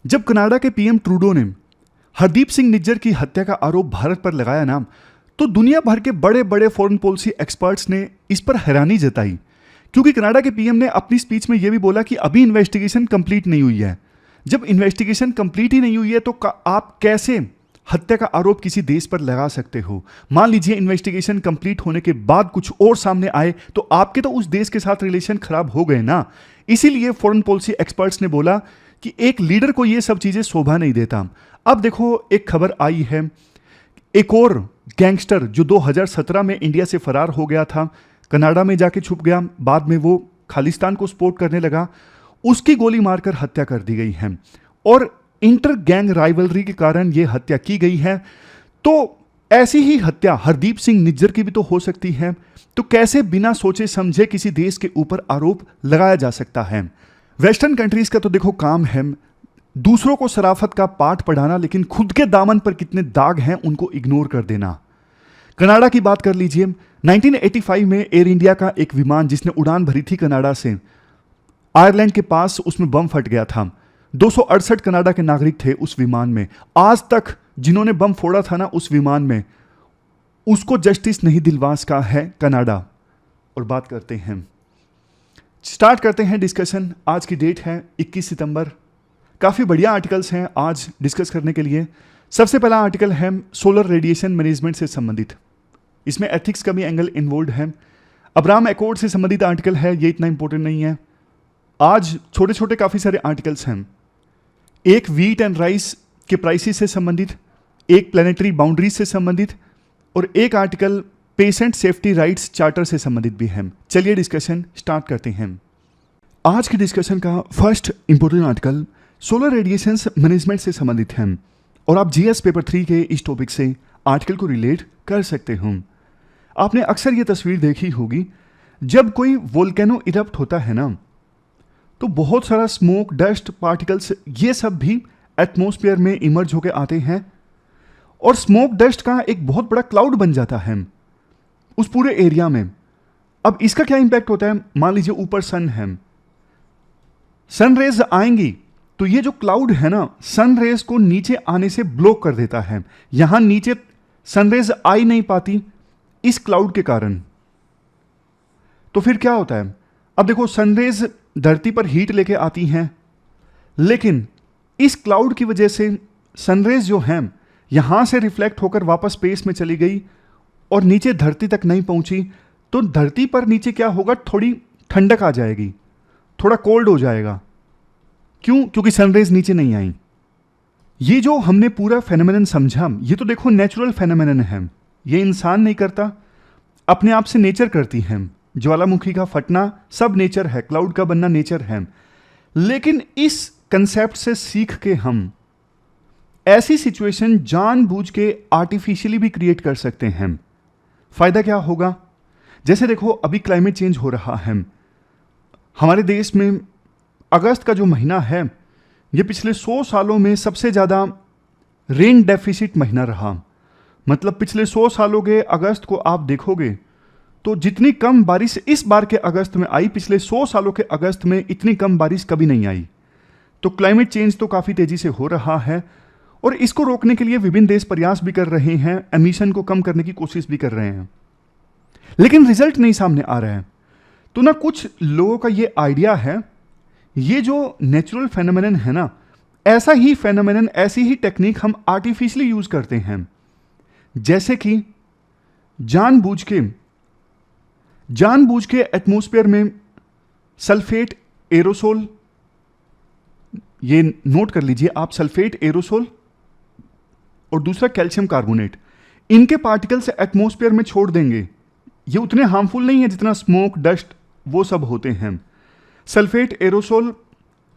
जब कनाडा के PM Trudeau ने हरदीप सिंह निज्जर की हत्या का आरोप भारत पर लगाया ना, तो दुनिया भर के बड़े बड़े फॉरेन पॉलिसी एक्सपर्ट्स ने इस पर हैरानी जताई, क्योंकि कनाडा के पीएम ने अपनी स्पीच में यह भी बोला कि अभी इन्वेस्टिगेशन कंप्लीट नहीं हुई है। जब इन्वेस्टिगेशन कंप्लीट ही नहीं हुई है तो आप कैसे हत्या का आरोप किसी देश पर लगा सकते हो? मान लीजिए इन्वेस्टिगेशन कंप्लीट होने के बाद कुछ और सामने आए तो आपके तो उस देश के साथ रिलेशन खराब हो गए ना। इसीलिए फॉरेन पॉलिसी एक्सपर्ट्स ने बोला कि एक लीडर को ये सब चीजें शोभा नहीं देता। अब देखो, एक खबर आई है, एक और गैंगस्टर जो 2017 में इंडिया से फरार हो गया था, कनाडा में जाके छुप गया, बाद में वो खालिस्तान को सपोर्ट करने लगा, उसकी गोली मारकर हत्या कर दी गई है और इंटर गैंग राइवलरी के कारण यह हत्या की गई है। तो ऐसी ही हत्या हरदीप सिंह निज्जर की भी तो हो सकती है। तो कैसे बिना सोचे समझे किसी देश के ऊपर आरोप लगाया जा सकता है? वेस्टर्न कंट्रीज का तो देखो काम है दूसरों को शराफत का पाठ पढ़ाना, लेकिन खुद के दामन पर कितने दाग हैं उनको इग्नोर कर देना। कनाडा की बात कर लीजिए, 1985 में एयर इंडिया का एक विमान जिसने उड़ान भरी थी कनाडा से आयरलैंड के पास, उसमें बम फट गया था। 268 कनाडा के नागरिक थे उस विमान में। आज तक जिन्होंने बम फोड़ा था ना उस विमान में, उसको जस्टिस नहीं दिलवा सका है कनाडा। और बात करते हैं, स्टार्ट करते हैं डिस्कशन। आज की डेट है 21 सितंबर। काफ़ी बढ़िया आर्टिकल्स हैं आज डिस्कस करने के लिए। सबसे पहला आर्टिकल है सोलर रेडिएशन मैनेजमेंट से संबंधित। इसमें एथिक्स का भी एंगल इन्वॉल्व है। अब्राहम एकॉर्ड से संबंधित आर्टिकल है, ये इतना इंपॉर्टेंट नहीं है। आज छोटे छोटे काफ़ी सारे आर्टिकल्स हैं। एक व्हीट एंड राइस के प्राइसेस से संबंधित, एक प्लानिटरी बाउंड्रीज से संबंधित और एक article patient safety rights charter से संबंधित भी है। चलिए डिस्कशन स्टार्ट करते हैं। आज की डिस्कशन का first important article solar radiation management से संबंधित है और आप जीएस पेपर 3 के इस टॉपिक से आर्टिकल को रिलेट कर सकते हो। आपने अक्सर ये तस्वीर देखी होगी, जब कोई वोल्केनो इरप्ट होता है ना, तो बहुत सारा स्मोक, डस्ट, पार्टिकल्स ये सब भी एटमॉस्फेयर में इमर्ज होकर आते हैं और स्मोक डस्ट का एक बहुत बड़ा क्लाउड बन जाता है उस पूरे एरिया में। अब इसका क्या इंपैक्ट होता है? मान लीजिए ऊपर सन है, सन रेज आएंगी तो ये जो क्लाउड है ना, सन रेज को नीचे आने से ब्लॉक कर देता है। यहां नीचे सन रेज आ ही नहीं पाती इस क्लाउड के कारण। तो फिर क्या होता है? अब देखो, सनरेज धरती पर हीट लेके आती हैं, लेकिन इस क्लाउड की वजह से सनरेज जो हैं यहां से रिफ्लेक्ट होकर वापस स्पेस में चली गई और नीचे धरती तक नहीं पहुंची। तो धरती पर नीचे क्या होगा? थोड़ी ठंडक आ जाएगी, थोड़ा कोल्ड हो जाएगा। क्यों? क्योंकि सनरेज नीचे नहीं आई। ये जो हमने पूरा फेनोमेनन समझा, ये तो देखो नेचुरल फेनोमेनन है, ये इंसान नहीं करता, अपने आप से नेचर करती है। ज्वालामुखी का फटना सब नेचर है, क्लाउड का बनना नेचर है। लेकिन इस कंसेप्ट से सीख के हम ऐसी सिचुएशन जानबूझ के आर्टिफिशियली भी क्रिएट कर सकते हैं। फायदा क्या होगा? जैसे देखो, अभी क्लाइमेट चेंज हो रहा है हमारे देश में। अगस्त का जो महीना है, ये पिछले 100 सालों में सबसे ज़्यादा रेन डेफिसिट महीना रहा। मतलब पिछले 100 सालों के अगस्त को आप देखोगे तो जितनी कम बारिश इस बार के अगस्त में आई, पिछले 100 सालों के अगस्त में इतनी कम बारिश कभी नहीं आई। तो क्लाइमेट चेंज तो काफ़ी तेज़ी से हो रहा है और इसको रोकने के लिए विभिन्न देश प्रयास भी कर रहे हैं, एमिशन को कम करने की कोशिश भी कर रहे हैं, लेकिन रिजल्ट नहीं सामने आ रहा है। तो ना कुछ लोगों का ये आइडिया है, ये जो नेचुरल फेनोमेनन है ना, ऐसा ही फेनोमेनन, ऐसी ही टेक्निक हम आर्टिफिशियली यूज करते हैं। जैसे कि जानबूझ के एटमॉस्फेयर में सल्फेट एरोसोल, ये नोट कर लीजिए आप, सल्फेट एरोसोल और दूसरा कैल्शियम कार्बोनेट, इनके पार्टिकल्स एटमॉस्फेयर में छोड़ देंगे। ये उतने हार्मफुल नहीं है जितना स्मोक, डस्ट वो सब होते हैं। सल्फेट एरोसोल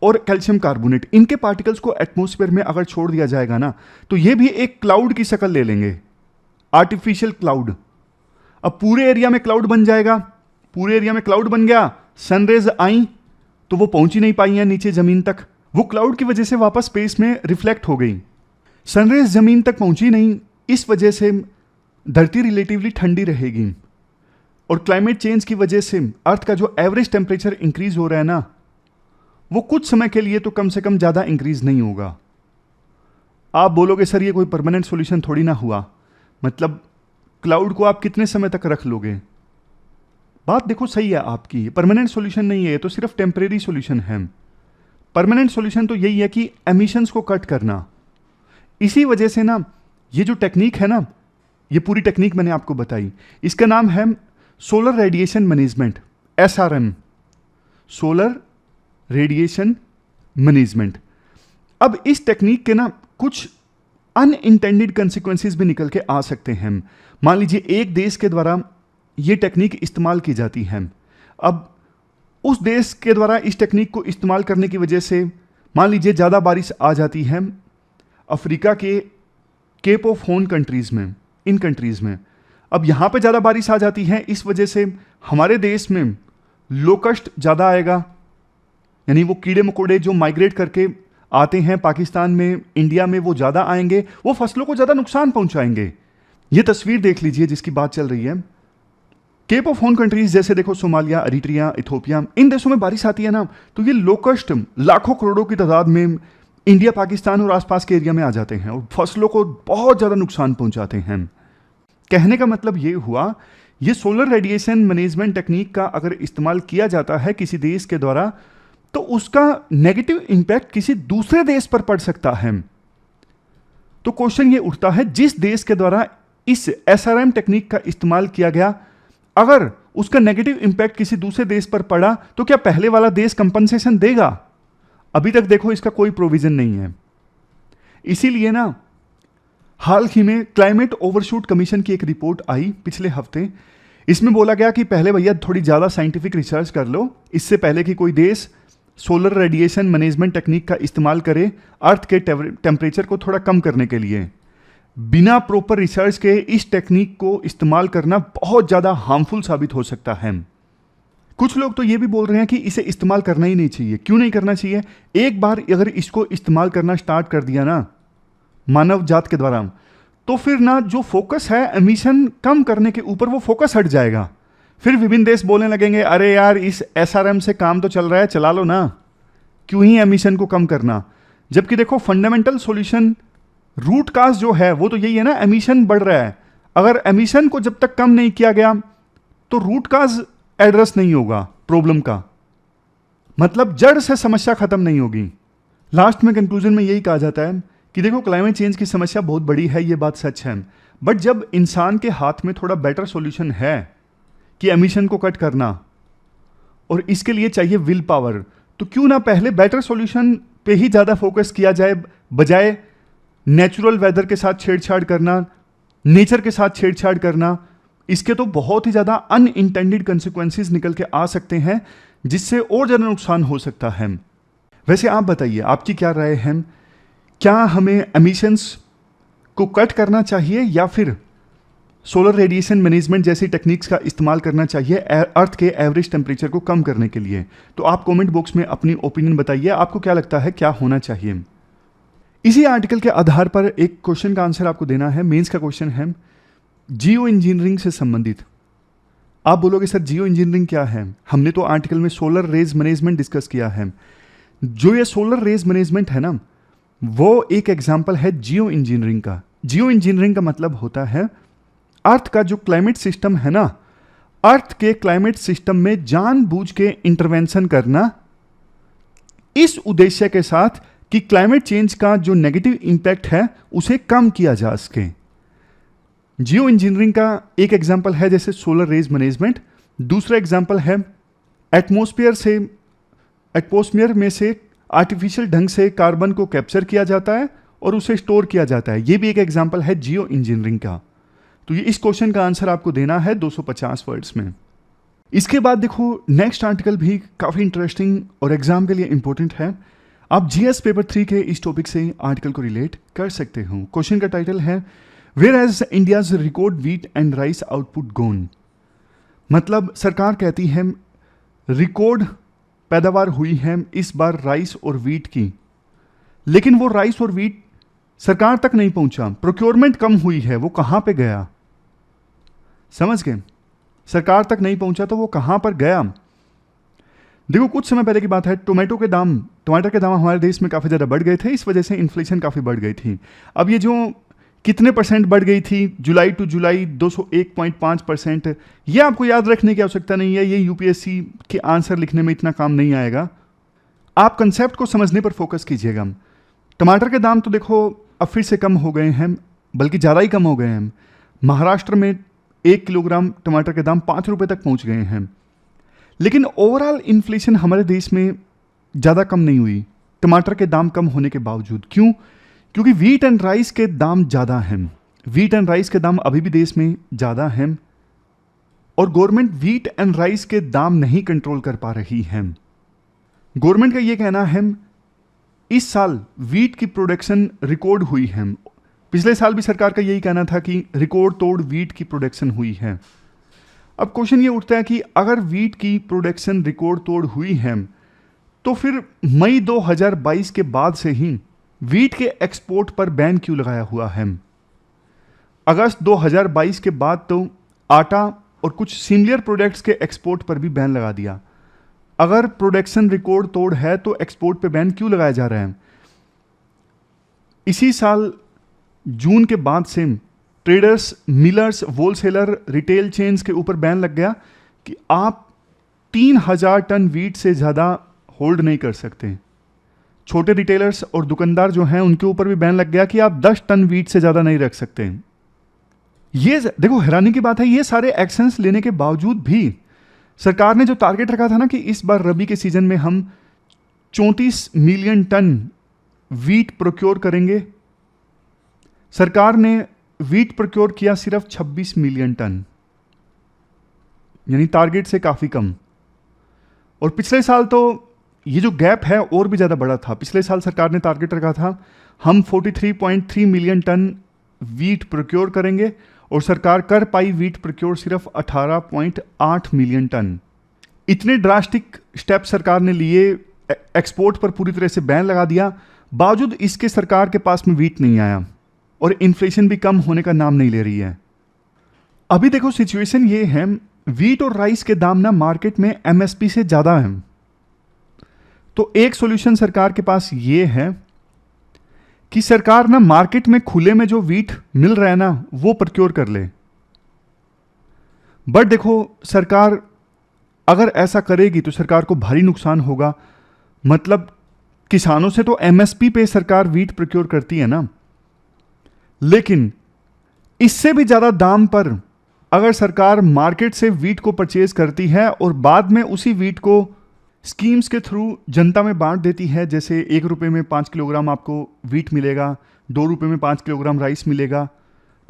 और कैल्शियम कार्बोनेट, इनके पार्टिकल्स को एटमॉस्फेयर में अगर छोड़ दिया जाएगा ना, तो ये भी एक क्लाउड की शक्ल ले लेंगे, आर्टिफिशियल क्लाउड। अब पूरे एरिया में क्लाउड बन जाएगा। पूरे एरिया में क्लाउड बन गया, सनरेज आई तो वो पहुंच ही नहीं पाई हैं नीचे जमीन तक, वो क्लाउड की वजह से वापस स्पेस में रिफ्लेक्ट हो गई। सनरेज जमीन तक पहुंची नहीं, इस वजह से धरती रिलेटिवली ठंडी रहेगी और क्लाइमेट चेंज की वजह से अर्थ का जो एवरेज टेम्परेचर इंक्रीज हो रहा है ना, वो कुछ समय के लिए तो कम से कम ज़्यादा इंक्रीज नहीं होगा। आप बोलोगे सर ये कोई परमानेंट सॉल्यूशन थोड़ी ना हुआ, मतलब क्लाउड को आप कितने समय तक रख लोगे? बात देखो सही है आपकी, परमानेंट सॉल्यूशन नहीं है, तो सिर्फ टेम्परेरी सॉल्यूशन है। परमानेंट सॉल्यूशन तो यही है कि एमिशंस को कट करना। इसी वजह से ना ये जो टेक्निक है ना, ये पूरी टेक्निक मैंने आपको बताई, इसका नाम है solar radiation management, SRM, solar radiation management. अब इस टेक्निक के ना कुछ अनइंटेंडेड कंसिक्वेंसेस भी निकल के आ सकते हैं। मान लीजिए एक देश के द्वारा ये टेक्निक इस्तेमाल की जाती है, अब उस देश के द्वारा इस टेक्निक को इस्तेमाल करने की वजह से मान लीजिए ज़्यादा बारिश आ जाती है अफ्रीका के केप ऑफ हॉर्न कंट्रीज़ में, इन कंट्रीज़ में। अब यहाँ पे ज़्यादा बारिश आ जाती है, इस वजह से हमारे देश में लोकस्ट ज़्यादा आएगा, यानी वो कीड़े मकोड़े जो माइग्रेट करके आते हैं पाकिस्तान में, इंडिया में, वो ज़्यादा आएंगे, वो फसलों को ज़्यादा नुकसान पहुँचाएंगे। ये तस्वीर देख लीजिए जिसकी बात चल रही है। केप ऑफ हॉर्न कंट्रीज जैसे देखो सोमालिया, अरिट्रिया, इथोपिया, इन देशों में बारिश आती है ना, तो ये लोकस्ट लाखों करोड़ों की तादाद में इंडिया, पाकिस्तान और आसपास के एरिया में आ जाते हैं और फसलों को बहुत ज़्यादा नुकसान पहुंचाते हैं। कहने का मतलब ये हुआ, ये सोलर रेडिएशन मैनेजमेंट टेक्निक का अगर इस्तेमाल किया जाता है किसी देश के द्वारा, तो उसका नेगेटिव इंपैक्ट किसी दूसरे देश पर पड़ सकता है। तो क्वेश्चन ये उठता है, जिस देश के द्वारा इस SRM टेक्निक का इस्तेमाल किया गया, अगर उसका नेगेटिव इंपैक्ट किसी दूसरे देश पर पड़ा, तो क्या पहले वाला देश कंपनसेशन देगा? अभी तक देखो इसका कोई प्रोविजन नहीं है। इसीलिए ना हाल ही में क्लाइमेट ओवरशूट कमीशन की एक रिपोर्ट आई पिछले हफ्ते। इसमें बोला गया कि पहले भैया थोड़ी ज़्यादा साइंटिफिक रिसर्च कर लो, इससे पहले कि कोई देश सोलर रेडिएशन मैनेजमेंट टेक्निक का इस्तेमाल करे अर्थ के टेम्परेचर को थोड़ा कम करने के लिए। बिना प्रॉपर रिसर्च के इस टेक्निक को इस्तेमाल करना बहुत ज़्यादा हार्मफुल साबित हो सकता है। कुछ लोग तो ये भी बोल रहे हैं कि इसे इस्तेमाल करना ही नहीं चाहिए। क्यों नहीं करना चाहिए? एक बार अगर इसको इस्तेमाल करना स्टार्ट कर दिया ना मानव जात के द्वारा, तो फिर ना जो फोकस है एमिशन कम करने के ऊपर, वो फोकस हट जाएगा। फिर विभिन्न देश बोलने लगेंगे, अरे यार इस SRM से काम तो चल रहा है, चला लो ना, क्यों ही एमिशन को कम करना। जबकि देखो फंडामेंटल सॉल्यूशन, रूट काज जो है वो तो यही है ना, एमिशन बढ़ रहा है। अगर एमिशन को जब तक कम नहीं किया गया तो रूट काज एड्रेस नहीं होगा प्रॉब्लम का, मतलब जड़ से समस्या खत्म नहीं होगी। लास्ट में कंक्लूजन में यही कहा जाता है कि देखो क्लाइमेट चेंज की समस्या बहुत बड़ी है, ये बात सच है, बट जब इंसान के हाथ में थोड़ा बेटर सॉल्यूशन है कि एमिशन को कट करना, और इसके लिए चाहिए विल पावर, तो क्यों ना पहले बेटर सॉल्यूशन पे ही ज़्यादा फोकस किया जाए, बजाय नेचुरल वेदर के साथ छेड़छाड़ करना, नेचर के साथ छेड़छाड़ करना। इसके तो बहुत ही ज़्यादा अनइंटेंडेड कंसिक्वेंसेस निकल के आ सकते हैं, जिससे और ज़्यादा नुकसान हो सकता है। वैसे आप बताइए, आपकी क्या राय है? क्या हमें एमिशंस को कट करना चाहिए या फिर सोलर रेडिएशन मैनेजमेंट जैसी टेक्निक्स का इस्तेमाल करना चाहिए अर्थ के एवरेज टेम्परेचर को कम करने के लिए? तो आप कमेंट बॉक्स में अपनी ओपिनियन बताइए, आपको क्या लगता है क्या होना चाहिए। इसी आर्टिकल के आधार पर एक क्वेश्चन का आंसर आपको देना है। मेंस का क्वेश्चन है जियो इंजीनियरिंग से संबंधित। आप बोलोगे सर जियो इंजीनियरिंग क्या है? हमने तो आर्टिकल में सोलर रेज मैनेजमेंट डिस्कस किया है। जो ये सोलर रेज मैनेजमेंट है ना, वो एक एग्जाम्पल है जियो इंजीनियरिंग का। जियो इंजीनियरिंग का मतलब होता है अर्थ का जो क्लाइमेट सिस्टम है ना, अर्थ के क्लाइमेट सिस्टम में जानबूझ के इंटरवेंशन करना, इस उद्देश्य के साथ कि क्लाइमेट चेंज का जो नेगेटिव इंपैक्ट है उसे कम किया जा सके। जियो इंजीनियरिंग का एक एग्जाम्पल है जैसे सोलर रेज मैनेजमेंट। दूसरा एग्जाम्पल है एटमॉस्फेयर में से आर्टिफिशियल ढंग से कार्बन को कैप्चर किया जाता है और उसे स्टोर किया जाता है। ये भी एक एग्जाम्पल है जियो इंजीनियरिंग का। तो ये इस क्वेश्चन का आंसर आपको देना है 250 वर्ड्स में। इसके बाद देखो नेक्स्ट आर्टिकल भी काफ़ी इंटरेस्टिंग और एग्जाम के लिए इंपॉर्टेंट है। आप जीएस पेपर 3 के इस टॉपिक से आर्टिकल को रिलेट कर सकते हो। क्वेश्चन का टाइटल है where has India's record wheat and rice output gone. मतलब सरकार कहती है रिकॉर्ड पैदावार हुई है इस बार राइस और व्हीट की, लेकिन वो राइस और व्हीट सरकार तक नहीं पहुंचा। प्रोक्योरमेंट कम हुई है, वो कहां पे गया? समझ गए? सरकार तक नहीं पहुंचा तो वो कहां पर गया? देखो कुछ समय पहले की बात है, टमाटर के दाम हमारे देश में काफ़ी ज़्यादा बढ़ गए थे, इस वजह से इन्फ्लेशन काफ़ी बढ़ गई थी। अब ये जो कितने परसेंट बढ़ गई थी जुलाई टू जुलाई, 201.5%, ये आपको याद रखने की आवश्यकता नहीं है, ये यूपीएससी के आंसर लिखने में इतना काम नहीं आएगा। आप कंसेप्ट को समझने पर फोकस कीजिएगा। टमाटर के दाम तो देखो अब फिर से कम हो गए हैं, बल्कि ज़्यादा ही कम हो गए हैं। महाराष्ट्र में 1 किलोग्राम टमाटर के दाम 5 रुपये तक पहुंच गए हैं। लेकिन ओवरऑल इन्फ्लेशन हमारे देश में ज़्यादा कम नहीं हुई टमाटर के दाम कम होने के बावजूद। क्यों? क्योंकि वीट एंड राइस के दाम ज़्यादा हैं। वीट एंड राइस के दाम अभी भी देश में ज़्यादा हैं और गवर्नमेंट वीट एंड राइस के दाम नहीं कंट्रोल कर पा रही है। गवर्नमेंट का यह कहना है इस साल वीट की प्रोडक्शन रिकॉर्ड हुई है। पिछले साल भी सरकार का यही कहना था कि रिकॉर्ड तोड़ वीट की प्रोडक्शन हुई है। अब क्वेश्चन ये उठता है कि अगर वीट की प्रोडक्शन रिकॉर्ड तोड़ हुई है तो फिर मई 2022 के बाद से ही वीट के एक्सपोर्ट पर बैन क्यों लगाया हुआ है? अगस्त 2022 के बाद तो आटा और कुछ सिमिलर प्रोडक्ट्स के एक्सपोर्ट पर भी बैन लगा दिया। अगर प्रोडक्शन रिकॉर्ड तोड़ है तो एक्सपोर्ट पे बैन क्यों लगाया जा रहा है? इसी साल जून के बाद से traders, millers, wholesaler, retail chains के ऊपर बैन लग गया कि आप 3000 टन वीट से ज़्यादा होल्ड नहीं कर सकते। छोटे रिटेलर्स और दुकानदार जो हैं उनके ऊपर भी बैन लग गया कि आप 10 टन वीट से ज़्यादा नहीं रख सकते। ये देखो हैरानी की बात है, ये सारे एक्शंस लेने के बावजूद भी सरकार ने जो टारगेट रखा था ना कि इस बार रबी के सीजन में हम 34 मिलियन टन वीट प्रोक्योर करेंगे, सरकार ने वीट प्रोक्योर किया सिर्फ 26 मिलियन टन, यानी टारगेट से काफ़ी कम। और पिछले साल तो ये जो गैप है और भी ज़्यादा बड़ा था। पिछले साल सरकार ने टारगेट रखा था हम 43.3 मिलियन टन वीट प्रोक्योर करेंगे और सरकार कर पाई वीट प्रोक्योर सिर्फ 18.8 मिलियन टन। इतने ड्रास्टिक स्टेप सरकार ने लिए, एक्सपोर्ट पर पूरी तरह से बैन लगा दिया, बावजूद इसके सरकार के पास में वीट नहीं आया और इन्फ्लेशन भी कम होने का नाम नहीं ले रही है। अभी देखो सिचुएशन ये है, वीट और राइस के दाम ना मार्केट में एमएसपी से ज़्यादा हैं। तो एक सॉल्यूशन सरकार के पास ये है कि सरकार ना मार्केट में खुले में जो वीट मिल रहा है ना वो प्रोक्योर कर ले। बट देखो सरकार अगर ऐसा करेगी तो सरकार को भारी नुकसान होगा। मतलब किसानों से तो एमएसपी पे सरकार वीट प्रोक्योर करती है ना, लेकिन इससे भी ज़्यादा दाम पर अगर सरकार मार्केट से वीट को परचेज करती है और बाद में उसी वीट को स्कीम्स के थ्रू जनता में बांट देती है, जैसे 1 रुपये में 5 किलोग्राम आपको वीट मिलेगा, 2 रुपये में 5 किलोग्राम राइस मिलेगा,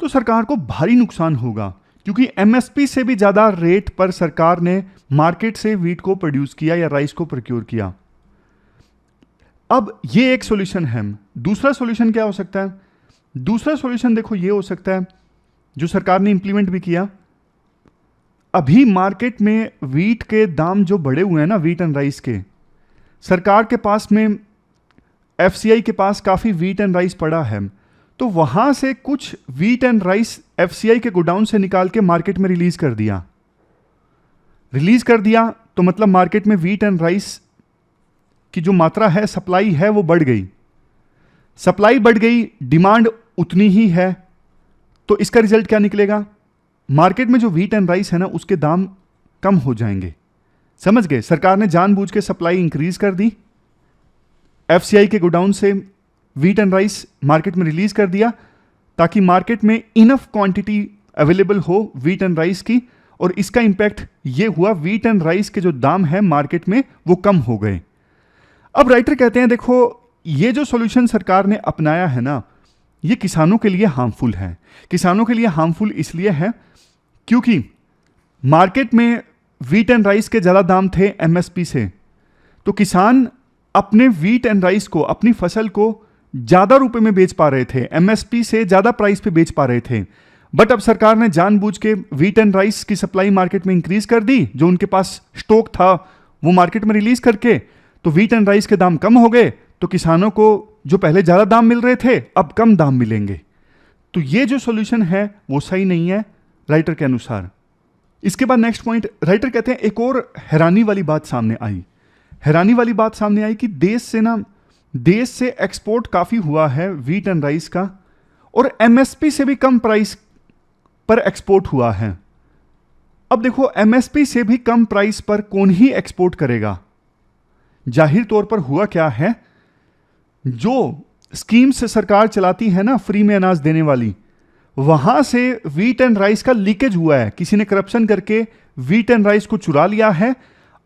तो सरकार को भारी नुकसान होगा। क्योंकि एमएसपी से भी ज़्यादा रेट पर सरकार ने मार्केट से वीट को प्रोड्यूस किया या राइस को प्रोक्योर किया। अब ये एक सॉल्यूशन है। दूसरा सॉल्यूशन क्या हो सकता है? दूसरा सॉल्यूशन देखो ये हो सकता है जो सरकार ने इंप्लीमेंट भी किया। अभी मार्केट में वीट के दाम जो बढ़े हुए हैं ना, वीट एंड राइस के, सरकार के पास में एफसीआई के पास काफ़ी वीट एंड राइस पड़ा है, तो वहाँ से कुछ वीट एंड राइस एफसीआई के गोडाउन से निकाल के मार्केट में रिलीज़ कर दिया। रिलीज़ कर दिया तो मतलब मार्केट में वीट एंड राइस की जो मात्रा है, सप्लाई है, वो बढ़ गई। सप्लाई बढ़ गई, डिमांड उतनी ही है, तो इसका रिजल्ट क्या निकलेगा? मार्केट में जो वीट एंड राइस है ना उसके दाम कम हो जाएंगे। समझ गए? सरकार ने जानबूझ के सप्लाई इंक्रीज कर दी, एफसीआई के गोडाउन से वीट एंड राइस मार्केट में रिलीज कर दिया ताकि मार्केट में इनफ क्वांटिटी अवेलेबल हो वीट एंड राइस की, और इसका इंपैक्ट ये हुआ वीट एंड राइस के जो दाम है मार्केट में वो कम हो गए। अब राइटर कहते हैं देखो ये जो सॉल्यूशन सरकार ने अपनाया है ना ये किसानों के लिए हार्मफुल है। किसानों के लिए हार्मफुल इसलिए है क्योंकि मार्केट में वीट एंड राइस के ज़्यादा दाम थे एमएसपी से, तो किसान अपने वीट एंड राइस को, अपनी फसल को ज़्यादा रुपए में बेच पा रहे थे, एमएसपी से ज़्यादा प्राइस पे बेच पा रहे थे। बट अब सरकार ने जानबूझ के वीट एंड राइस की सप्लाई मार्केट में इंक्रीज कर दी, जो उनके पास स्टॉक था वो मार्केट में रिलीज करके, तो वीट एंड राइस के दाम कम हो गए, तो किसानों को जो पहले ज़्यादा दाम मिल रहे थे अब कम दाम मिलेंगे। तो ये जो सॉल्यूशन है वो सही नहीं है राइटर के अनुसार। इसके बाद नेक्स्ट पॉइंट राइटर कहते हैं एक और हैरानी वाली बात सामने आई। हैरानी वाली बात सामने आई कि देश से एक्सपोर्ट काफ़ी हुआ है व्हीट एंड राइस का, और एमएसपी से भी कम प्राइस पर एक्सपोर्ट हुआ है। अब देखो, एमएसपी से भी कम प्राइस पर कौन ही एक्सपोर्ट करेगा? जाहिर तौर पर हुआ क्या है, जो स्कीम्स सरकार चलाती है ना फ्री में अनाज देने वाली, वहां से व्हीट एंड राइस का लीकेज हुआ है। किसी ने करप्शन करके व्हीट एंड राइस को चुरा लिया है।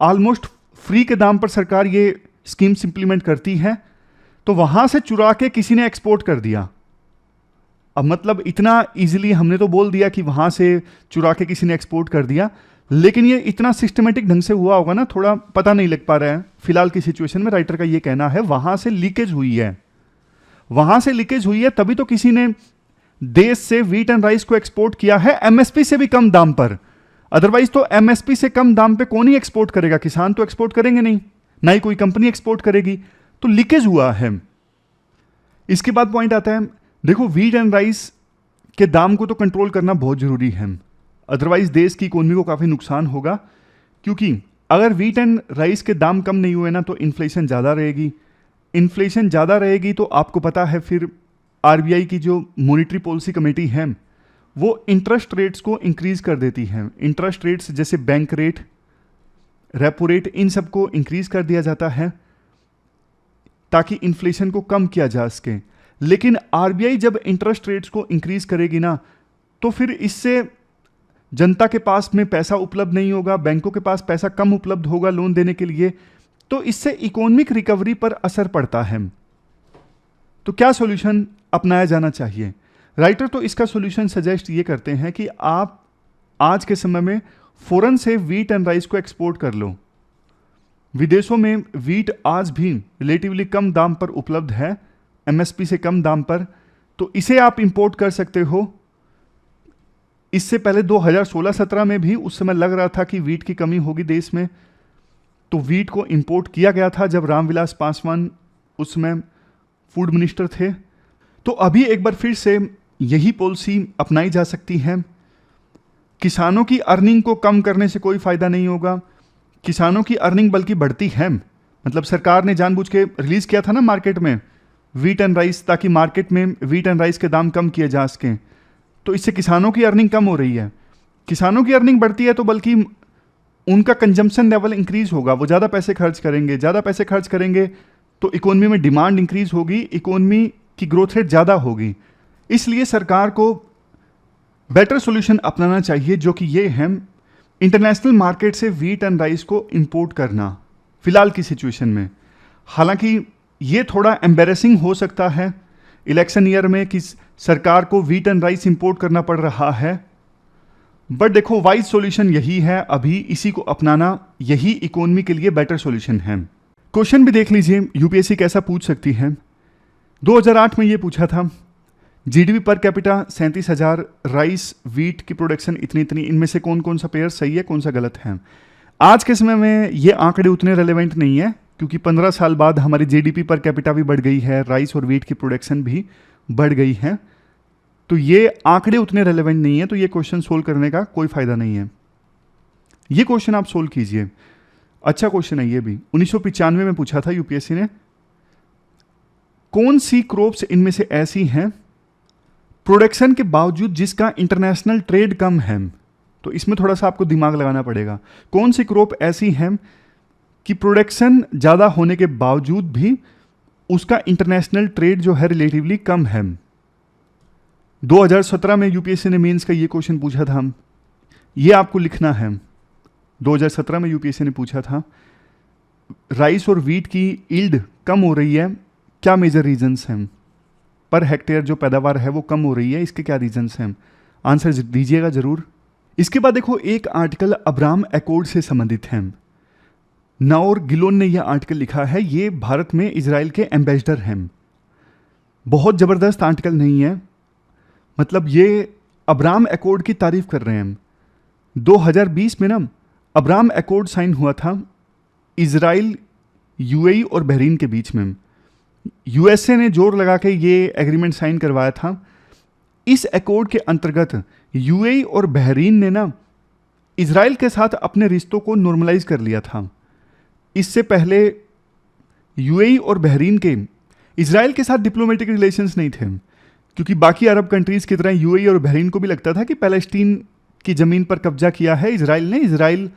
ऑलमोस्ट फ्री के दाम पर सरकार ये स्कीम्स इंप्लीमेंट करती है, तो वहां से चुरा के किसी ने एक्सपोर्ट कर दिया। अब मतलब इतना इजीली हमने तो बोल दिया कि वहां से चुरा के किसी ने एक्सपोर्ट कर दिया, लेकिन ये इतना सिस्टमेटिक ढंग से हुआ होगा ना, थोड़ा पता नहीं लग पा रहा है फिलहाल की सिचुएशन में। राइटर का ये कहना है वहां से लीकेज हुई है, वहां से लीकेज हुई है, तभी तो किसी ने देश से व्हीट एंड राइस को एक्सपोर्ट किया है एमएसपी से भी कम दाम पर। अदरवाइज तो एमएसपी से कम दाम पे कौन ही एक्सपोर्ट करेगा? किसान तो एक्सपोर्ट करेंगे नहीं, ना ही कोई कंपनी एक्सपोर्ट करेगी। तो लीकेज हुआ है। इसके बाद पॉइंट आता है, देखो व्हीट एंड राइस के दाम को तो कंट्रोल करना बहुत जरूरी है, अदरवाइज देश की इकोनॉमी को काफी नुकसान होगा। क्योंकि अगर व्हीट एंड राइस के दाम कम नहीं हुए ना, तो इन्फ्लेशन ज्यादा रहेगी। इन्फ्लेशन ज़्यादा रहेगी तो आपको पता है फिर आरबीआई की जो मॉनेटरी पॉलिसी कमेटी है वो इंटरेस्ट रेट्स को इंक्रीज कर देती है। इंटरेस्ट रेट्स जैसे बैंक रेट, रेपो रेट, इन सबको इंक्रीज कर दिया जाता है ताकि इन्फ्लेशन को कम किया जा सके। लेकिन आरबीआई जब इंटरेस्ट रेट्स को इंक्रीज करेगी ना, तो फिर इससे जनता के पास में पैसा उपलब्ध नहीं होगा, बैंकों के पास पैसा कम उपलब्ध होगा लोन देने के लिए, तो इससे इकोनॉमिक रिकवरी पर असर पड़ता है। तो क्या सॉल्यूशन अपनाया जाना चाहिए? राइटर तो इसका सॉल्यूशन सजेस्ट ये करते हैं कि आप आज के समय में फौरन से व्हीट एंड राइस को एक्सपोर्ट कर लो। विदेशों में व्हीट आज भी रिलेटिवली कम दाम पर उपलब्ध है, एमएसपी से कम दाम पर, तो इसे आप इंपोर्ट कर सकते हो। इससे पहले 2016-17 में भी उस समय लग रहा था कि व्हीट की कमी होगी देश में, तो व्हीट को इंपोर्ट किया गया था जब रामविलास पासवान उस समय फूड मिनिस्टर थे। तो अभी एक बार फिर से यही पॉलिसी अपनाई जा सकती है। किसानों की अर्निंग को कम करने से कोई फायदा नहीं होगा, किसानों की अर्निंग बल्कि बढ़ती है। मतलब सरकार ने जानबूझ के रिलीज किया था ना मार्केट में व्हीट एंड राइस, ताकि मार्केट में व्हीट एंड राइस के दाम कम किए जा सकें। तो इससे किसानों की अर्निंग कम हो रही है। किसानों की अर्निंग बढ़ती है तो बल्कि उनका कंजम्पशन लेवल इंक्रीज होगा, वो ज़्यादा पैसे खर्च करेंगे। ज़्यादा पैसे खर्च करेंगे तो इकोनॉमी में डिमांड इंक्रीज होगी, इकोनॉमी की ग्रोथ रेट ज़्यादा होगी। इसलिए सरकार को बेटर सॉल्यूशन अपनाना चाहिए, जो कि ये है इंटरनेशनल मार्केट से व्हीट एंड राइस को इंपोर्ट करना फिलहाल की सिचुएशन में। हालांकि ये थोड़ा एम्बेरसिंग हो सकता है इलेक्शन ईयर में कि सरकार को व्हीट एंड राइस इंपोर्ट करना पड़ रहा है, बट देखो वाइज सॉल्यूशन यही है, अभी इसी को अपनाना यही इकोनॉमी के लिए बेटर सॉल्यूशन है। क्वेश्चन भी देख लीजिए यूपीएससी कैसा पूछ सकती है। 2008 में ये पूछा था GDP per capita 37,000, rice wheat की प्रोडक्शन इतनी इतनी, इनमें से कौन कौन सा पेयर सही है, कौन सा गलत है। आज के समय में ये आंकड़े उतने रेलेवेंट नहीं है, क्योंकि 15 साल बाद हमारी जीडीपी पर कैपिटा भी बढ़ गई है, राइस और व्हीट की प्रोडक्शन भी बढ़ गई है, तो ये आंकड़े उतने रेलेवेंट नहीं है, तो ये क्वेश्चन सोल्व करने का कोई फायदा नहीं है। ये क्वेश्चन आप सोल्व कीजिए, अच्छा क्वेश्चन है ये भी। 1995 में पूछा था यूपीएससी ने, कौन सी क्रॉप्स इनमें से ऐसी हैं प्रोडक्शन के बावजूद जिसका इंटरनेशनल ट्रेड कम है। तो इसमें थोड़ा सा आपको दिमाग लगाना पड़ेगा, कौन सी क्रॉप ऐसी है कि प्रोडक्शन ज़्यादा होने के बावजूद भी उसका इंटरनेशनल ट्रेड जो है रिलेटिवली कम है। 2017 में यूपीएससी ने मेंस का ये क्वेश्चन पूछा था, ये आपको लिखना है। 2017 में यूपीएससी ने पूछा था राइस और व्हीट की यील्ड कम हो रही है, क्या मेजर रीजंस हैं? पर हेक्टेयर जो पैदावार है वो कम हो रही है, इसके क्या रीजंस हैं? आंसर दीजिएगा जरूर। इसके बाद देखो एक आर्टिकल अब्राहम एकॉर्ड से संबंधित है। नाओर गिलोन ने यह आर्टिकल लिखा है, ये भारत में इजराइल के एम्बेसडर हैं। बहुत ज़बरदस्त आर्टिकल नहीं है, मतलब ये अब्राहम एकॉर्ड की तारीफ कर रहे हैं। 2020 में ना अब्राहम एकॉर्ड साइन हुआ था इजराइल, यूएई और बहरीन के बीच में। यूएसए ने जोर लगा के ये एग्रीमेंट साइन करवाया था। इस एकॉर्ड के अंतर्गत यूएई और बहरीन ने ना इजराइल के साथ अपने रिश्तों को नॉर्मलाइज कर लिया था। इससे पहले यूएई और बहरीन के इजराइल के साथ डिप्लोमेटिक रिलेशंस नहीं थे, क्योंकि बाकी अरब कंट्रीज की तरह यूएई और बहरीन को भी लगता था कि पैलेस्टीन की ज़मीन पर कब्जा किया है इजराइल ने, Israel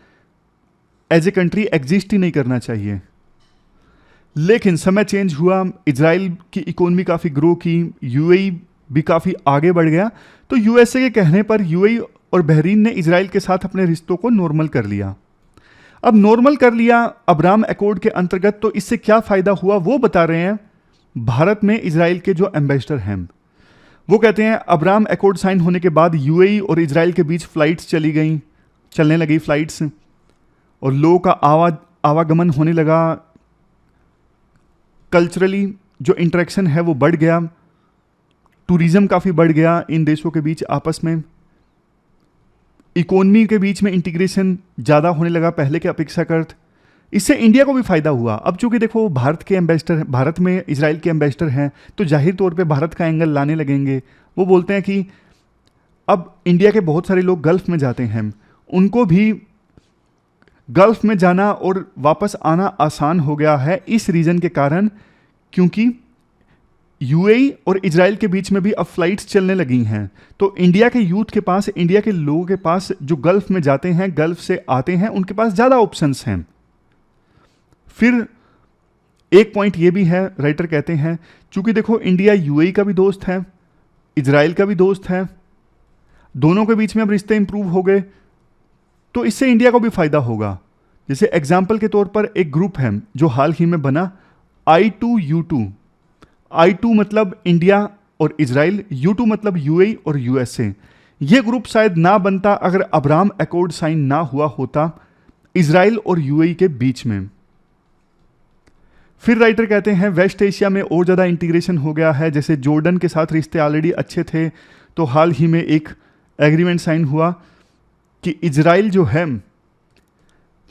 as a country exist ही नहीं करना चाहिए। लेकिन समय चेंज हुआ, इजराइल की इकोनॉमी काफ़ी ग्रो की, यूएई भी काफ़ी आगे बढ़ गया, तो यूएसए के कहने पर यूएई और बहरीन ने इजराइल के साथ अपने रिश्तों को नॉर्मल कर लिया। अब नॉर्मल कर लिया अब्राहम अकॉर्ड के अंतर्गत, तो इससे क्या फ़ायदा हुआ वो बता रहे हैं भारत में इजराइल के जो एम्बेसडर हैं। वो कहते हैं अब्राहम अकॉर्ड साइन होने के बाद यूएई और इजराइल के बीच फ्लाइट्स चलने लगी फ्लाइट्स, और लोगों का आवागमन होने लगा। कल्चरली जो इंटरेक्शन है वो बढ़ गया, टूरिज्म काफ़ी बढ़ गया इन देशों के बीच आपस में, इकोनॉमी के बीच में इंटीग्रेशन ज़्यादा होने लगा पहले के अपेक्षाकृत। इससे इंडिया को भी फ़ायदा हुआ। अब चूंकि देखो भारत में इजराइल के एम्बेसडर हैं, तो जाहिर तौर पे भारत का एंगल लाने लगेंगे। वो बोलते हैं कि अब इंडिया के बहुत सारे लोग गल्फ़ में जाते हैं, उनको भी गल्फ़ में जाना और वापस आना आसान हो गया है इस रीज़न के कारण, क्योंकि यूएई और इजराइल के बीच में भी अब फ्लाइट्स चलने लगी हैं। तो इंडिया के यूथ के पास, इंडिया के लोगों के पास जो गल्फ़ में जाते हैं, गल्फ़ से आते हैं, उनके पास ज़्यादा ऑप्शंस हैं। फिर एक पॉइंट ये भी है, राइटर कहते हैं, चूंकि देखो इंडिया यूएई का भी दोस्त है, इजराइल का भी दोस्त है, दोनों के बीच में अब रिश्ते इंप्रूव हो गए, तो इससे इंडिया को भी फ़ायदा होगा। जैसे एग्जाम्पल के तौर पर एक ग्रुप है जो हाल ही में बना, I2U2। I2 मतलब इंडिया और इजराइल, U2 मतलब यूएई और यूएसए। ये ग्रुप शायद ना बनता अगर अब्राहम अकॉर्ड साइन ना हुआ होता इजराइल और यूएई के बीच में। फिर राइटर कहते हैं वेस्ट एशिया में और ज़्यादा इंटीग्रेशन हो गया है। जैसे जॉर्डन के साथ रिश्ते ऑलरेडी अच्छे थे, तो हाल ही में एक एग्रीमेंट साइन हुआ कि इजराइल जो है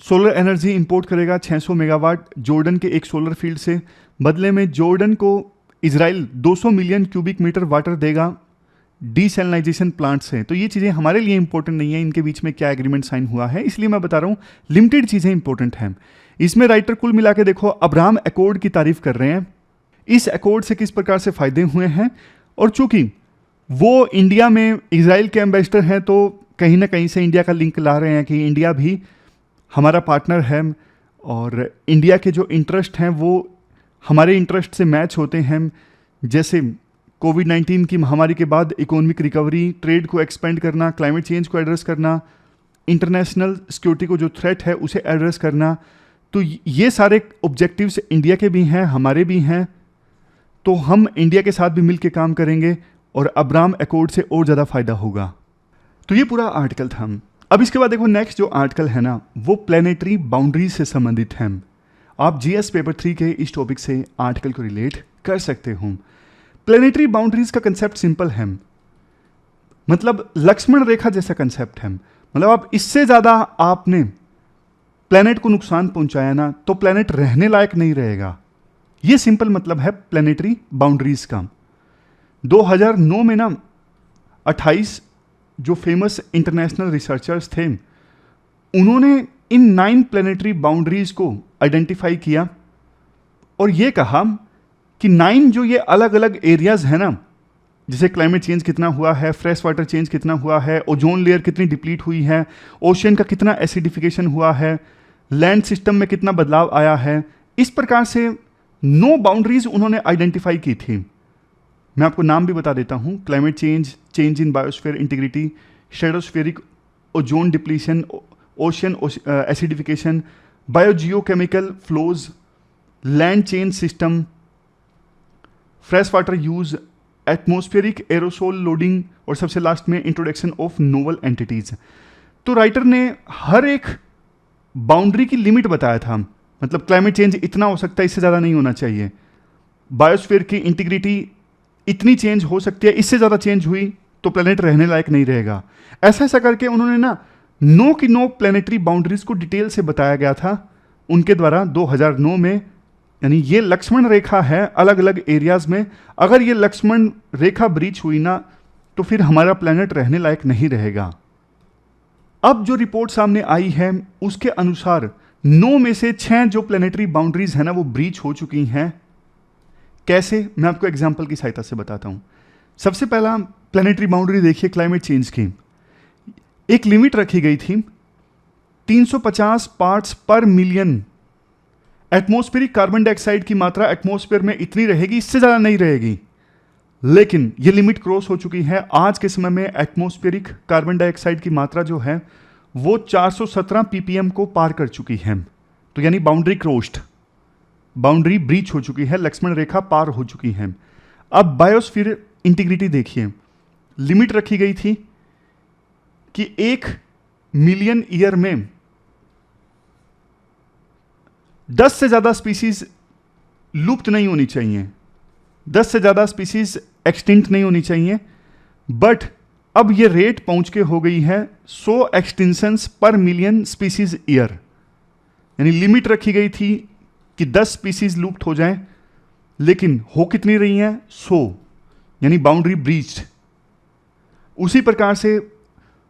सोलर एनर्जी इंपोर्ट करेगा 600 मेगावाट जॉर्डन के एक सोलर फील्ड से, बदले में जॉर्डन को Israel 200 million cubic metre water देगा डीसैलिनाइजेशन प्लांट से। तो ये चीज़ें हमारे लिए इंपॉर्टेंट नहीं है, इनके बीच में क्या एग्रीमेंट साइन हुआ है, इसलिए मैं बता रहा हूँ लिमिटेड चीज़ें इंपॉर्टेंट हैं। इसमें राइटर कुल मिला के देखो अब्राहम अकॉर्ड की तारीफ कर रहे हैं, इस अकॉर्ड से किस प्रकार से फ़ायदे हुए हैं, और चूंकि वो इंडिया में इजराइल के एम्बेसडर हैं, तो कहीं ना कहीं से इंडिया का लिंक ला रहे हैं कि इंडिया भी हमारा पार्टनर है, और इंडिया के जो इंटरेस्ट हैं वो हमारे इंटरेस्ट से मैच होते हैं। जैसे कोविड-19 की महामारी के बाद इकोनॉमिक रिकवरी, ट्रेड को एक्सपेंड करना, क्लाइमेट चेंज को एड्रेस करना, इंटरनेशनल सिक्योरिटी को जो थ्रेट है उसे एड्रेस करना, तो ये सारे ऑब्जेक्टिव्स इंडिया के भी हैं, हमारे भी हैं। तो हम इंडिया के साथ भी मिलकर काम करेंगे और अब्राहम अकॉर्ड से और ज़्यादा फ़ायदा होगा। तो ये पूरा आर्टिकल था। अब इसके बाद देखो नेक्स्ट जो आर्टिकल है ना, वो प्लेनेटरी बाउंड्रीज से संबंधित है। आप जीएस पेपर 3 के इस टॉपिक से आर्टिकल को रिलेट कर सकते हो। प्लेनेटरी बाउंड्रीज का कंसेप्ट सिंपल है, मतलब लक्ष्मण रेखा जैसा कंसेप्ट है। मतलब आप इससे ज़्यादा आपने प्लेनेट को नुकसान पहुंचाया ना, तो प्लेनेट रहने लायक नहीं रहेगा। ये सिंपल मतलब है प्लेनेटरी बाउंड्रीज का। 2009 में ना 28 जो फेमस इंटरनेशनल रिसर्चर्स थे, उन्होंने इन 9 प्लेनेटरी बाउंड्रीज को आइडेंटिफाई किया और ये कहा कि 9 जो ये अलग अलग एरियाज है ना, जैसे क्लाइमेट चेंज कितना हुआ है, फ्रेश वाटर चेंज कितना हुआ है, ओजोन लेयर कितनी डिप्लीट हुई है, ओशियन का कितना एसिडिफिकेशन हुआ है, लैंड सिस्टम में कितना बदलाव आया है, इस प्रकार से 9 बाउंड्रीज उन्होंने आइडेंटिफाई की थी। मैं आपको नाम भी बता देता हूँ: climate change, change in biosphere integrity, stratospheric ozone depletion, ocean acidification, biogeochemical flows, land change system, fresh water use, atmospheric aerosol loading, और सबसे लास्ट में इंट्रोडक्शन ऑफ नोवल एंटिटीज। तो राइटर ने हर एक बाउंड्री की लिमिट बताया था, मतलब क्लाइमेट चेंज इतना हो सकता है, इससे ज़्यादा नहीं होना चाहिए। बायोस्फीयर की इंटीग्रिटी इतनी चेंज हो सकती है, इससे ज़्यादा चेंज हुई तो प्लेनेट रहने लायक नहीं रहेगा। ऐसा ऐसा करके उन्होंने ना 9 की 9 प्लेनेटरी बाउंड्रीज को डिटेल से बताया गया था उनके द्वारा 2009 में। यानी ये लक्ष्मण रेखा है अलग अलग एरियाज में, अगर ये लक्ष्मण रेखा ब्रीच हुई ना, तो फिर हमारा प्लेनेट रहने लायक नहीं रहेगा। अब जो रिपोर्ट सामने आई है उसके अनुसार 9 में से 6 जो प्लेनेटरी बाउंड्रीज है ना वो ब्रीच हो चुकी हैं। कैसे, मैं आपको एग्जांपल की सहायता से बताता हूं। सबसे पहला प्लेनेटरी बाउंड्री देखिए क्लाइमेट चेंज की। एक लिमिट रखी गई थी 350 पार्ट्स पर मिलियन। एटमॉस्फेरिक कार्बन डाइऑक्साइड की मात्रा एटमॉस्फेयर में इतनी रहेगी, इससे ज्यादा नहीं रहेगी। लेकिन ये लिमिट क्रॉस हो चुकी है। आज के समय में एटमॉस्फेरिक कार्बन डाइऑक्साइड की मात्रा जो है वो 417 ppm को पार कर चुकी है। तो यानी बाउंड्री क्रॉस्ड, बाउंड्री ब्रीच हो चुकी है, लक्ष्मण रेखा पार हो चुकी है। अब बायोस्फीयर इंटीग्रिटी देखिए, लिमिट रखी गई थी कि 1 मिलियन ईयर में 10 से ज्यादा स्पीसीज लुप्त नहीं होनी चाहिए, 10 से ज्यादा स्पीसीज एक्सटिंक्ट नहीं होनी चाहिए। बट अब ये रेट पहुंच के हो गई है 100 एक्सटिंक्शंस पर मिलियन स्पीसीज ईयर। यानी लिमिट रखी गई थी कि 10 स्पीसीज लुप्त हो जाएं, लेकिन हो कितनी रही हैं? 100, यानी बाउंड्री ब्रीच्ड। उसी प्रकार से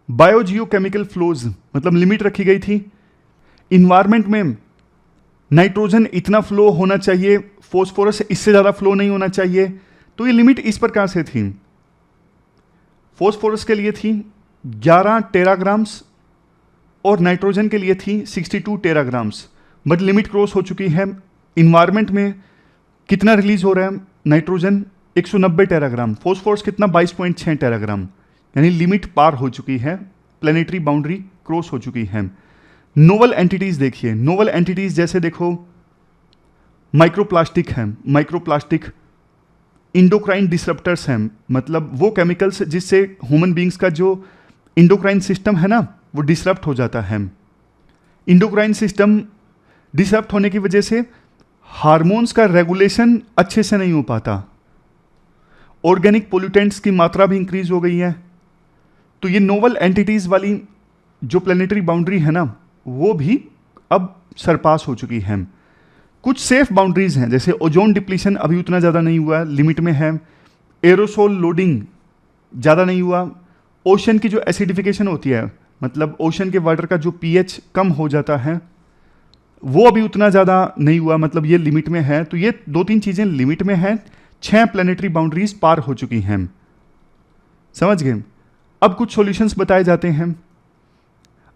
बायोजियोकेमिकल फ्लोज, मतलब लिमिट रखी गई थी इन्वायरमेंट में नाइट्रोजन इतना फ्लो होना चाहिए, फॉस्फोरस इससे ज़्यादा फ्लो नहीं होना चाहिए। तो ये लिमिट इस प्रकार से थी। फॉस्फोरस के लिए थी 11 टेराग्राम्स और नाइट्रोजन के लिए थी 62 टेराग्राम्स। बट लिमिट क्रॉस हो चुकी है। इन्वायरमेंट में कितना रिलीज हो रहा है? नाइट्रोजन 190 टेराग्राम, फॉस्फोरस कितना? 22.6 टेराग्राम। यानी लिमिट पार हो चुकी है, प्लेनेटरी बाउंड्री क्रॉस हो चुकी है। नोवल एंटिटीज देखिए, नोवल एंटिटीज जैसे देखो माइक्रोप्लास्टिक है, माइक्रोप्लास्टिक इंडोक्राइन डिसरप्टर्स हैं, मतलब वो केमिकल्स जिससे ह्यूमन बींग्स का जो इंडोक्राइन सिस्टम है ना वो डिसरप्ट हो जाता है। इंडोक्राइन सिस्टम डिसरप्ट होने की वजह से हार्मोन्स का रेगुलेशन अच्छे से नहीं हो पाता, ऑर्गेनिक पोल्यूटेंट्स की मात्रा भी इंक्रीज हो गई है। तो ये नोवल एंटिटीज वाली जो प्लेनेटरी बाउंड्री है ना वो भी अब सरपास हो चुकी है। कुछ सेफ बाउंड्रीज हैं, जैसे ओजोन डिप्लीशन अभी उतना ज़्यादा नहीं हुआ, लिमिट में है। एरोसोल लोडिंग ज़्यादा नहीं हुआ। ओशन की जो एसिडिफिकेशन होती है, मतलब ओशन के वाटर का जो पीएच कम हो जाता है, वो अभी उतना ज़्यादा नहीं हुआ, मतलब ये लिमिट में है। तो ये 2-3 चीज़ें लिमिट में हैं। 6 प्लेनेटरी बाउंड्रीज पार हो चुकी हैं। समझ गए? अब कुछ सॉल्यूशंस बताए जाते हैं।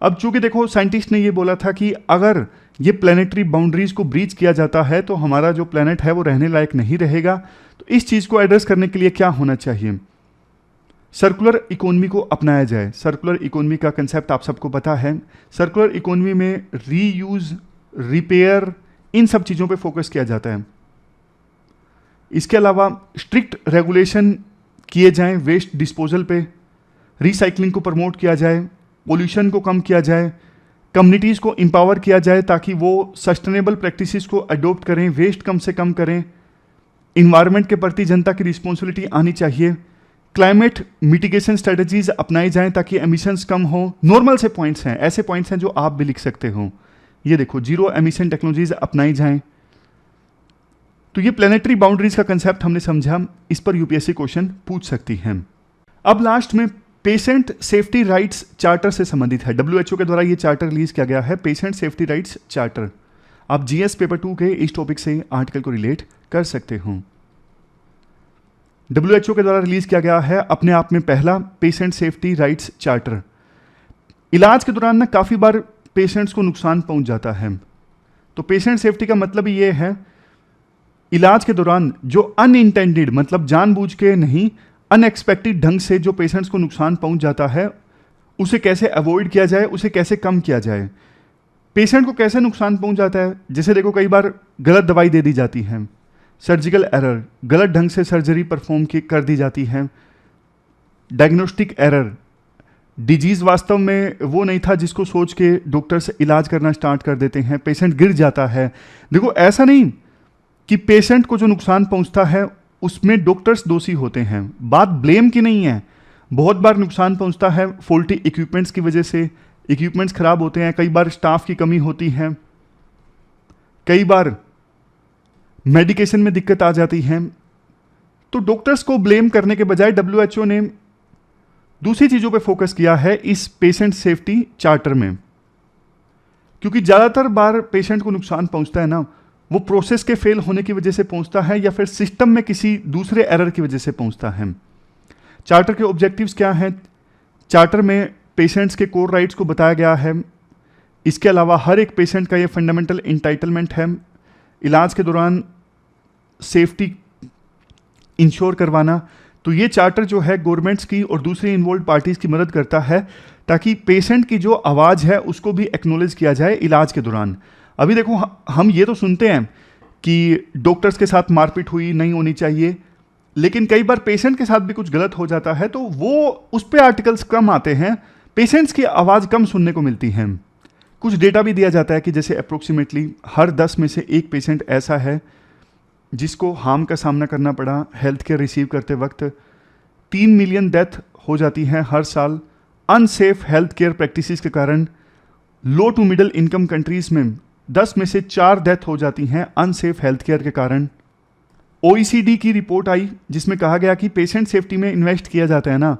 अब चूंकि देखो साइंटिस्ट ने ये बोला था कि अगर ये प्लेनेटरी बाउंड्रीज को ब्रीच किया जाता है तो हमारा जो प्लेनेट है वो रहने लायक नहीं रहेगा। तो इस चीज़ को एड्रेस करने के लिए क्या होना चाहिए? सर्कुलर इकोनॉमी को अपनाया जाए। सर्कुलर इकोनॉमी का कंसेप्ट आप सबको पता है। सर्कुलर इकोनॉमी में रीयूज, रिपेयर, इन सब चीज़ों पे फोकस किया जाता है। इसके अलावा स्ट्रिक्ट रेगुलेशन किए जाएं वेस्ट डिस्पोजल पे, रिसाइकलिंग को प्रमोट किया जाए, पोल्यूशन को कम किया जाए, कम्युनिटीज़ को एम्पावर किया जाए ताकि वो सस्टेनेबल प्रैक्टिसेस को अडोप्ट करें, वेस्ट कम से कम करें। इन्वायरमेंट के प्रति जनता की रिस्पॉन्सिबिलिटी आनी चाहिए। क्लाइमेट मिटिगेशन स्ट्रेटजीज अपनाई जाएं ताकि एमिशंस कम हो। नॉर्मल से पॉइंट्स हैं, ऐसे पॉइंट्स हैं जो आप भी लिख सकते हो। ये देखो, जीरो एमिशन टेक्नोलॉजीज अपनाई जाएं। तो ये प्लेनेटरी बाउंड्रीज का कंसेप्ट हमने समझा, इस पर यूपीएससी क्वेश्चन पूछ सकती है। अब लास्ट में पेशेंट सेफ्टी राइट्स चार्टर से संबंधित है। डब्ल्यूएचओ के द्वारा ये चार्टर रिलीज किया गया है, पेशेंट सेफ्टी राइट्स चार्टर। आप जीएस पेपर 2 के इस टॉपिक से आर्टिकल को रिलेट कर सकते हो। डब्ल्यूएचओ के द्वारा रिलीज किया गया है अपने आप में पहला पेशेंट सेफ्टी राइट्स चार्टर। इलाज के दौरान ना काफ़ी बार पेशेंट्स को नुकसान पहुंच जाता है, तो पेशेंट सेफ्टी का मतलब ये है इलाज के दौरान जो अनइंटेंडेड, मतलब जानबूझ के नहीं, अनएक्सपेक्टेड ढंग से जो पेशेंट्स को नुकसान पहुंच जाता है उसे कैसे अवॉइड किया जाए, उसे कैसे कम किया जाए। पेशेंट को कैसे नुकसान पहुंच जाता है? जैसे देखो, कई बार गलत दवाई दे दी जाती है, सर्जिकल एरर, गलत ढंग से सर्जरी परफॉर्म कर दी जाती है, डायग्नोस्टिक एरर, डिजीज़ वास्तव में वो नहीं था जिसको सोच के डॉक्टर्स इलाज करना स्टार्ट कर देते हैं, पेशेंट गिर जाता है। देखो, ऐसा नहीं कि पेशेंट को जो नुकसान पहुंचता है उसमें डॉक्टर्स दोषी होते हैं, बात ब्लेम की नहीं है। बहुत बार नुकसान पहुंचता है फॉल्टी इक्विपमेंट्स की वजह से, इक्विपमेंट्स खराब होते हैं, कई बार स्टाफ की कमी होती है, कई बार मेडिकेशन में दिक्कत आ जाती है। तो डॉक्टर्स को ब्लेम करने के बजाय डब्ल्यूएचओ ने दूसरी चीज़ों पे फोकस किया है इस पेशेंट सेफ्टी चार्टर में, क्योंकि ज़्यादातर बार पेशेंट को नुकसान पहुंचता है ना, वो प्रोसेस के फेल होने की वजह से पहुंचता है या फिर सिस्टम में किसी दूसरे एरर की वजह से पहुंचता है। चार्टर के ऑब्जेक्टिव्स क्या हैं? चार्टर में पेशेंट्स के कोर राइट्स को बताया गया है। इसके अलावा हर एक पेशेंट का ये फंडामेंटल इंटाइटलमेंट है इलाज के दौरान सेफ्टी इंश्योर करवाना। तो ये चार्टर जो है गवर्नमेंट्स की और दूसरी इन्वॉल्व पार्टीज़ की मदद करता है ताकि पेशेंट की जो आवाज़ है उसको भी एक्नॉलेज किया जाए इलाज के दौरान। अभी देखो, हम ये तो सुनते हैं कि डॉक्टर्स के साथ मारपीट हुई, नहीं होनी चाहिए, लेकिन कई बार पेशेंट के साथ भी कुछ गलत हो जाता है तो वो उस पर आर्टिकल्स कम आते हैं, पेशेंट्स की आवाज़ कम सुनने को मिलती है। कुछ डेटा भी दिया जाता है कि जैसे अप्रोक्सीमेटली हर 10 में से एक पेशेंट ऐसा है जिसको हार्म का सामना करना पड़ा हेल्थ केयर रिसीव करते वक्त। 3 मिलियन डेथ हो जाती है हर साल अनसेफ हेल्थ केयर प्रैक्टिसेस के कारण। लो टू मिडिल इनकम कंट्रीज में 10 में से 4 डेथ हो जाती हैं अनसेफ हेल्थ केयर के कारण। OECD की रिपोर्ट आई जिसमें कहा गया कि पेशेंट सेफ्टी में इन्वेस्ट किया जाता है ना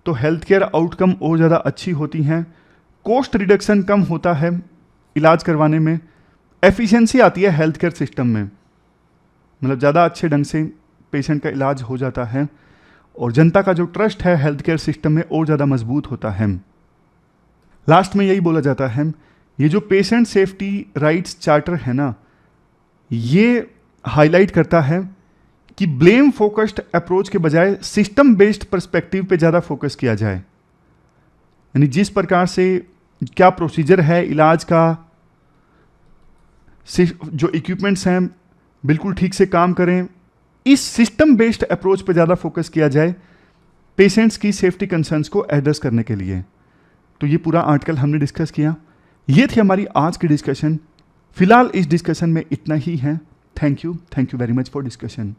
तो हेल्थ केयर आउटकम और ज़्यादा अच्छी होती हैं, कॉस्ट रिडक्शन कम होता है इलाज करवाने में, एफिशिएंसी आती है हेल्थ केयर सिस्टम में, मतलब ज़्यादा अच्छे ढंग से पेशेंट का इलाज हो जाता है और जनता का जो ट्रस्ट है हेल्थ केयर सिस्टम में और ज़्यादा मजबूत होता है। लास्ट में यही बोला जाता है, ये जो पेशेंट सेफ्टी राइट्स चार्टर है ना, ये हाईलाइट करता है कि ब्लेम फोकस्ड अप्रोच के बजाय सिस्टम बेस्ड पर्सपेक्टिव पे ज़्यादा फोकस किया जाए। यानी जिस प्रकार से क्या प्रोसीजर है इलाज का, जो इक्विपमेंट्स हैं बिल्कुल ठीक से काम करें, इस सिस्टम बेस्ड अप्रोच पे ज़्यादा फोकस किया जाए पेशेंट्स की सेफ्टी कंसर्न्स को एड्रेस करने के लिए। तो ये पूरा आर्टिकल हमने डिस्कस किया। ये थी हमारी आज की डिस्कशन। फिलहाल इस डिस्कशन में इतना ही है। Thank you very much for discussion.